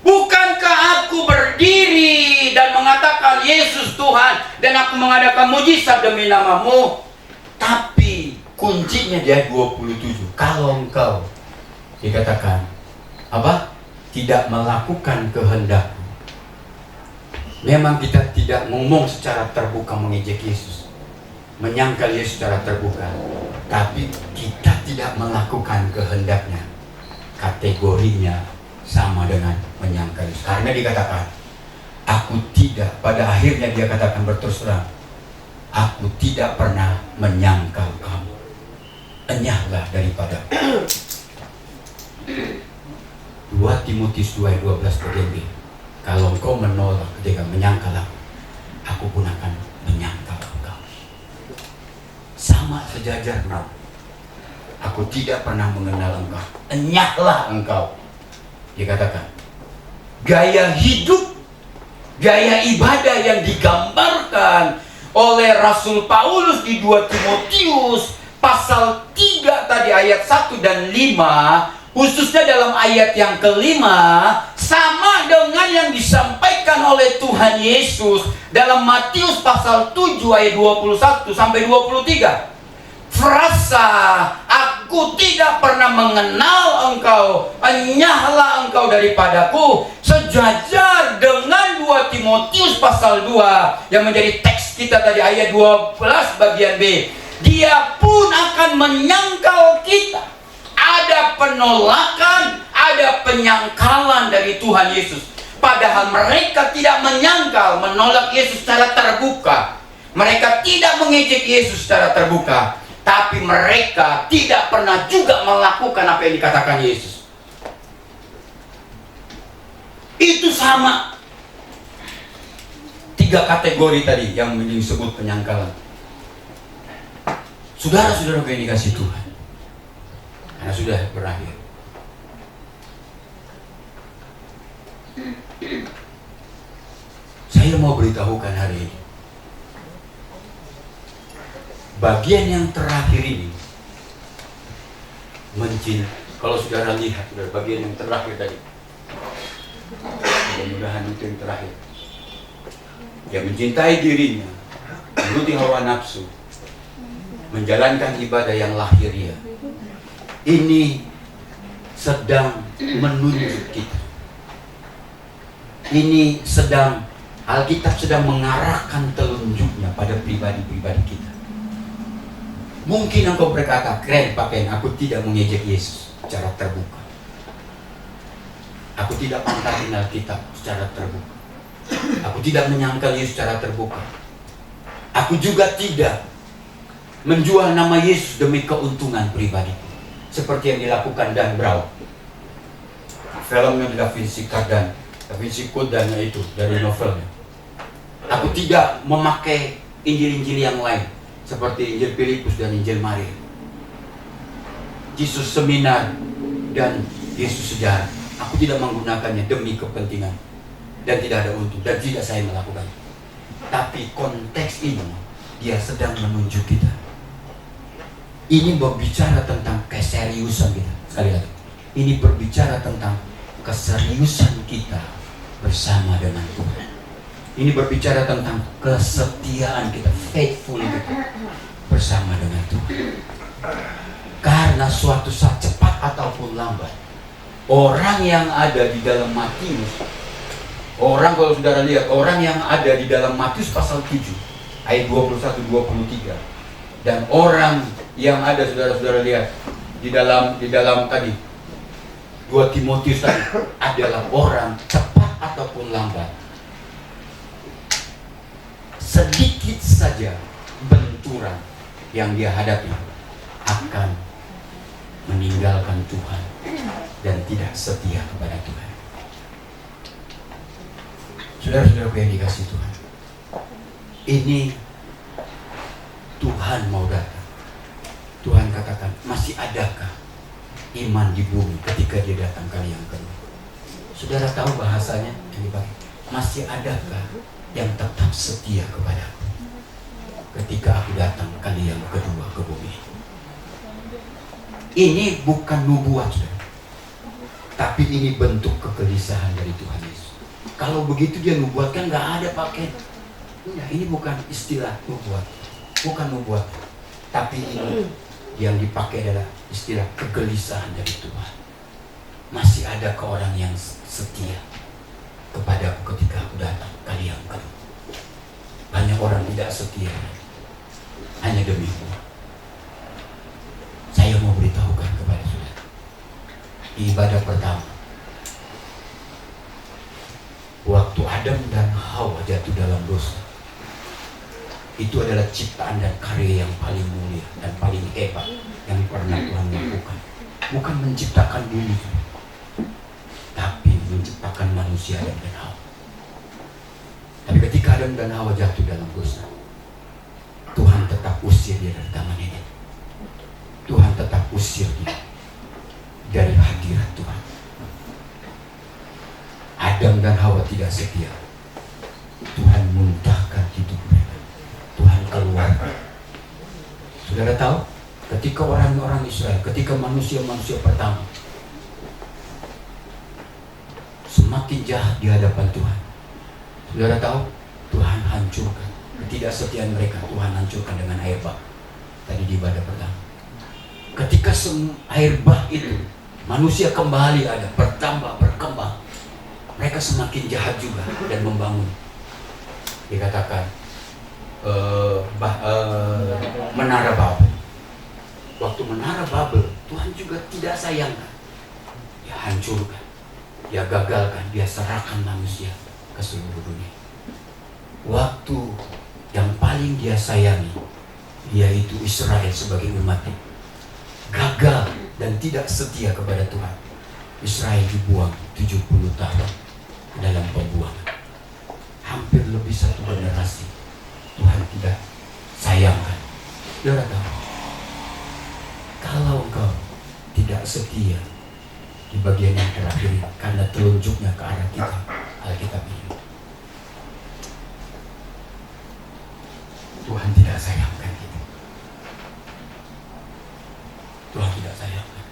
Bukankah aku berdiri dan mengatakan Yesus Tuhan, dan aku mengadakan mujizat demi nama-Mu? Tapi kuncinya di ayat 27, kalau engkau, dikatakan apa? Tidak melakukan kehendak-Ku. Memang kita tidak ngomong secara terbuka mengejek Yesus, menyangkal Yesus secara terbuka, tapi kita tidak melakukan kehendak-Nya. Kategorinya sama dengan menyangkal Yesus. Karena dikatakan, aku tidak, pada akhirnya dia katakan berterus terang, aku tidak pernah menyangkal kamu. Enyahlah daripada 2 Timotius 2 ayat 12 bagian B. Kalau engkau menolak ketika menyangkal aku pun akan menyangkal engkau. Sama sejajar engkau. Aku tidak pernah mengenal engkau. Enyahlah engkau. Dikatakan, gaya hidup, gaya ibadah yang digambarkan oleh Rasul Paulus di 2 Timotius pasal 3 tadi ayat 1 dan 5, khususnya dalam ayat yang kelima, sama dengan yang disampaikan oleh Tuhan Yesus dalam Matius pasal 7 ayat 21 sampai 23. Frasa, aku tidak pernah mengenal engkau, enyahlah engkau daripadaku, sejajar dengan 2 Timotius pasal 2 yang menjadi teks kita tadi ayat 12 bagian B. Dia pun akan menyangkal kita. Ada penolakan, ada penyangkalan dari Tuhan Yesus. Padahal mereka tidak menyangkal menolak Yesus secara terbuka. Mereka tidak mengejek Yesus secara terbuka. Tapi mereka tidak pernah juga melakukan apa yang dikatakan Yesus. Itu sama. 3 kategori tadi yang disebut penyangkalan. Saudara-saudara yang dikasih Tuhan, karena sudah berakhir. Saya mau beritahukan hari ini, bagian yang terakhir ini kalau saudara lihat bagian yang terakhir tadi, mudah-mudahan itu yang terakhir. Dia mencintai dirinya, menuruti hawa nafsu, menjalankan ibadah yang lahiriah. Ini sedang menunjuk kita. Ini sedang, Alkitab sedang mengarahkan telunjuknya pada pribadi-pribadi kita. Mungkin engkau berkata, keren pakaian, aku tidak mengejek Yesus secara terbuka. Aku tidak pantarin Alkitab secara terbuka. Aku tidak menyangkal Yesus secara terbuka. Aku juga tidak menjual nama Yesus demi keuntungan pribadi, seperti yang dilakukan Dan Brown. Filmnya Da Vinci Code itu dari novelnya. Aku tidak memakai Injil-Injil yang lain, seperti Injil Filipus dan Injil Maria, Yesus Seminar dan Yesus Sejarah. Aku tidak menggunakannya demi kepentingan dan tidak ada untung, dan tidak saya melakukan. Tapi konteks ini dia sedang menunjuk kita. Ini berbicara tentang keseriusan kita. Sekali lagi, ini berbicara tentang keseriusan kita bersama dengan Tuhan. Ini berbicara tentang kesetiaan kita, faithful kita bersama dengan Tuhan. Karena suatu saat cepat ataupun lambat, orang yang ada di dalam Matius, kalau saudara lihat, orang yang ada di dalam Matius pasal 7 ayat 21-23, dan orang yang ada, saudara-saudara lihat, di dalam tadi 2 Timotius tadi, adalah orang cepat ataupun lambat. Sedikit saja benturan yang dia hadapi akan meninggalkan Tuhan dan tidak setia kepada Tuhan. Saudara-saudara yang dikasih Tuhan, ini Tuhan mau datang. Tuhan katakan, masih adakah iman di bumi ketika dia datang kali yang kedua? Saudara tahu bahasanya yang dipakai, masih adakah yang tetap setia kepadaku ketika aku datang kali yang kedua ke bumi? Ini bukan nubuat, saudara, tapi ini bentuk kegelisahan dari Tuhan Yesus. Kalau begitu dia nubuatkan, nggak ada pakai. Ya, ini bukan istilah nubuat, bukan nubuat, tapi ini yang dipakai adalah istilah kegelisahan dari Tuhan. Masih ada ke orang yang setia kepadaku ketika aku datang kali yang kedua. Banyak orang tidak setia hanya demi uang. Saya mau beritahukan kepada saudara, di ibadah pertama, waktu Adam dan Hawa jatuh dalam dosa, itu adalah ciptaan dan karya yang paling mulia dan paling hebat yang pernah Tuhan lakukan. Bukan menciptakan bumi, tapi menciptakan manusia Adam dan Hawa. Tapi ketika Adam dan Hawa jatuh dalam dosa, Tuhan tetap usir dia dari taman Eden. Tuhan tetap usir dia dari hadirat Tuhan. Adam dan Hawa tidak setia. Tuhan muntahkan hidup mereka. Tuhan keluar. Saudara tahu, ketika orang-orang Israel, ketika manusia-manusia pertama semakin jahat di hadapan Tuhan, saudara tahu, Tuhan hancurkan ketidaksetiaan mereka. Tuhan hancurkan dengan air bah. Tadi di ibadah pertama, ketika air bah itu, manusia kembali ada, bertambah, berkembang, mereka semakin jahat juga dan membangun. Dikatakan Menara Babel. Waktu Menara Babel, Tuhan juga tidak sayangkan, ya hancurkan. dia gagalkan, dia serahkan manusia ke seluruh dunia. Waktu yang paling dia sayangi, yaitu Israel sebagai umatnya, gagal dan tidak setia kepada Tuhan. Israel dibuang 70 tahun ke dalam pembuangan. Hampir lebih satu generasi Tuhan tidak sayangkan. Saudara tahu, kalau engkau tidak setia di bagian yang terakhir ini, karena telunjuknya ke arah kita, Alkitab ini, Tuhan tidak sayangkan kita. Tuhan tidak sayangkan.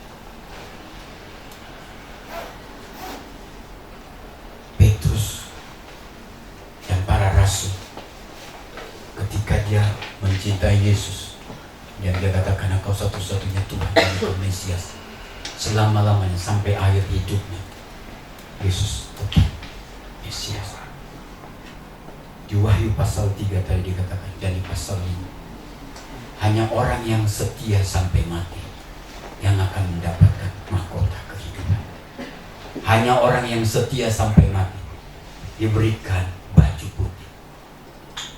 Petrus dan para rasul, ketika dia mencintai Yesus, yang dia katakan engkau satu-satunya Tuhan dan engkau Mesias selama-lamanya sampai akhir hidupnya, Yesus tetap Mesias. Di Wahyu pasal 3 tadi dikatakan, dan di pasal 5, hanya orang yang setia sampai mati yang akan mendapatkan mahkota kehidupan. Hanya orang yang setia sampai mati diberikan baju putih,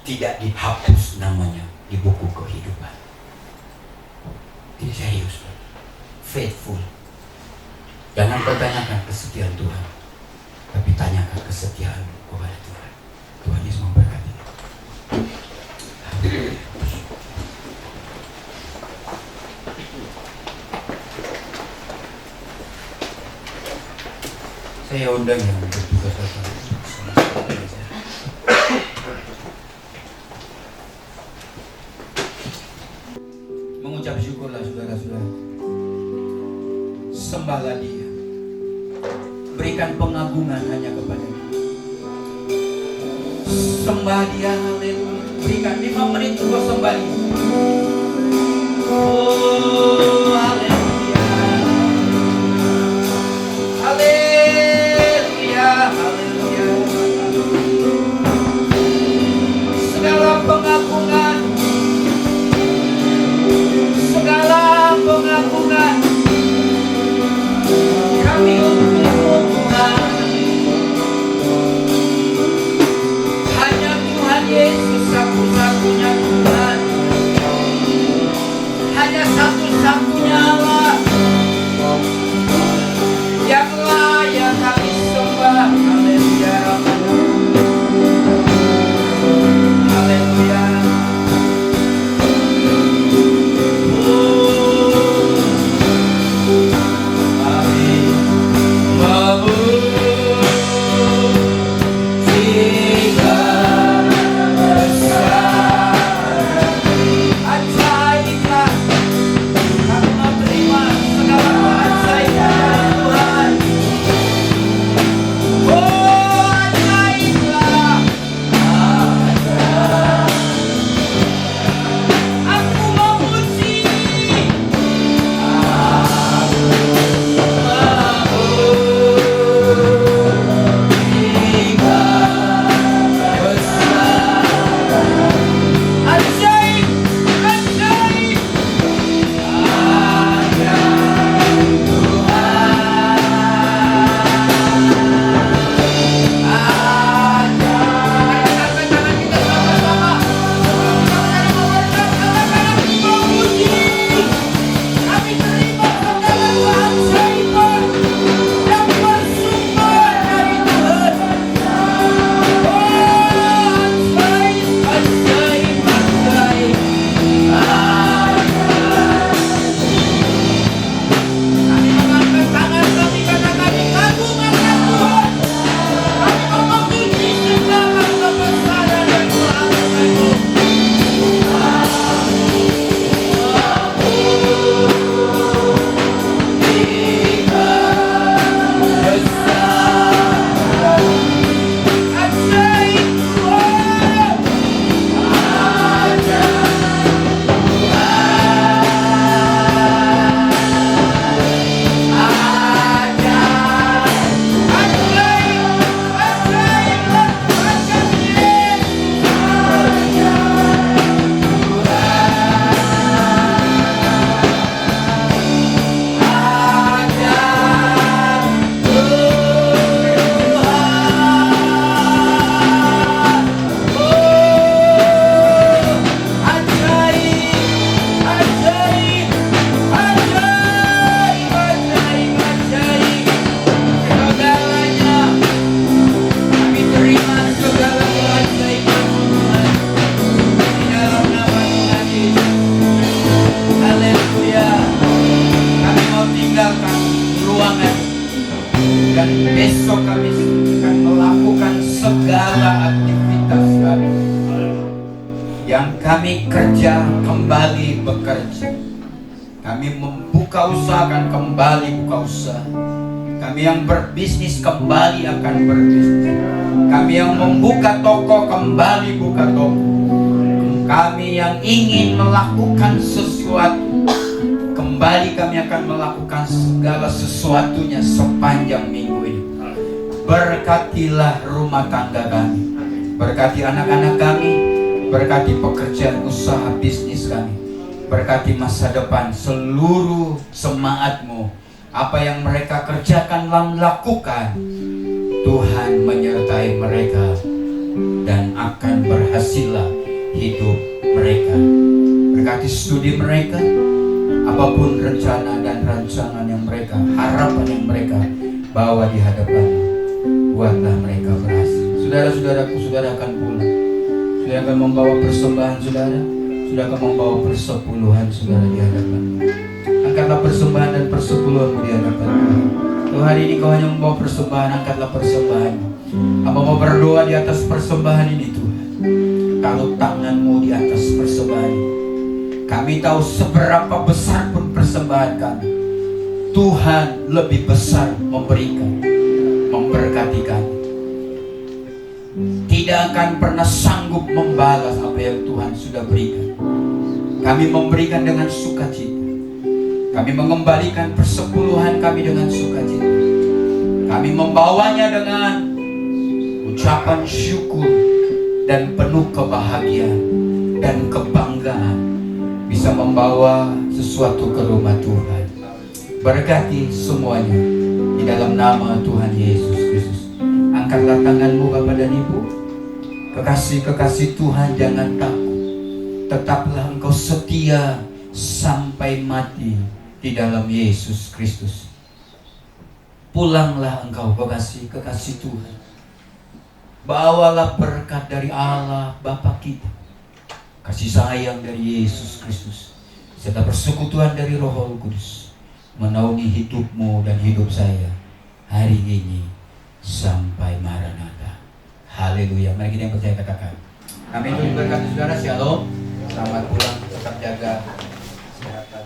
tidak dihapus namanya di buku kehidupan. Ini serius, faithful. Jangan pertanyakan kesetiaan Tuhan, tapi tanyakan kesetiaan kepada Tuhan. Tuhan Yesus memberkati. Saya undang yang bertugas datang. Mengucap syukurlah saudara-saudara. Sembahlah Dia. Berikan pengagungan hanya kepada-Nya. Sembah Dia, haleluya. Berikan 5 menit untuk sembah Dia. Oh, haleluya. Haleluya, haleluya. Segala pengagungan, segala pengagungan kami untukmu Tuhan. Hanya Tuhan Yesus satu-satunya Tuhan. Hanya satu-satunya Dan besok kami akan melakukan segala aktivitas kami. Yang kami kerja kembali bekerja. Kami membuka usaha akan kembali buka usaha. Kami yang berbisnis kembali akan berbisnis. Kami yang membuka toko kembali buka toko. Kami yang ingin melakukan sesuatu kembali kami akan melakukan segala sesuatunya sepanjang minggu ini. Berkatilah rumah tangga kami, berkati anak-anak kami, berkati pekerjaan usaha bisnis kami, berkati masa depan seluruh jemaat-Mu. Apa yang mereka kerjakan dan lakukan, Tuhan menyertai mereka dan akan berhasillah hidup mereka. Berkati studi mereka, apapun rencana dan rancangan yang mereka, harapan yang mereka bawa di hadapan-Mu, buatlah mereka berhasil. Saudara-saudaraku, saudara akan pulang. Saudara akan membawa persembahan saudara. Saudara akan membawa persepuluhan saudara di hadapan-Mu. Angkatlah persembahan dan persepuluhan di hadapan-Mu. Kalau hari ini kau hanya membawa persembahan, angkatlah persembahan. Hamba mau berdoa di atas persembahan ini Tuhan. Kalau tangan-Mu di atas persembahan ini, kami tahu seberapa besar pun persembahan kami, Tuhan lebih besar memberikan, memberkati kami. Tidak akan pernah sanggup membalas apa yang Tuhan sudah berikan. Kami memberikan dengan sukacita. Kami mengembalikan persepuluhan kami dengan sukacita. Kami membawanya dengan ucapan syukur dan penuh kebahagiaan dan kebanggaan bisa membawa sesuatu ke rumah Tuhan. Berkati semuanya di dalam nama Tuhan Yesus Kristus. Angkatlah tangan-Mu Bapak dan Ibu. Kekasih-kekasih Tuhan, jangan takut. Tetaplah engkau setia sampai mati di dalam Yesus Kristus. Pulanglah engkau kekasih-kekasih Tuhan. Bawalah berkat dari Allah Bapa kita, kasih sayang dari Yesus Kristus, serta persekutuan dari Roh Kudus menaungi hidupmu dan hidup saya hari ini sampai Maranatha. Haleluya. Mari kita yang percaya katakan amin. Tuhan berkati saudara. Shalom. Selamat pulang. Tetap jaga kesehatan.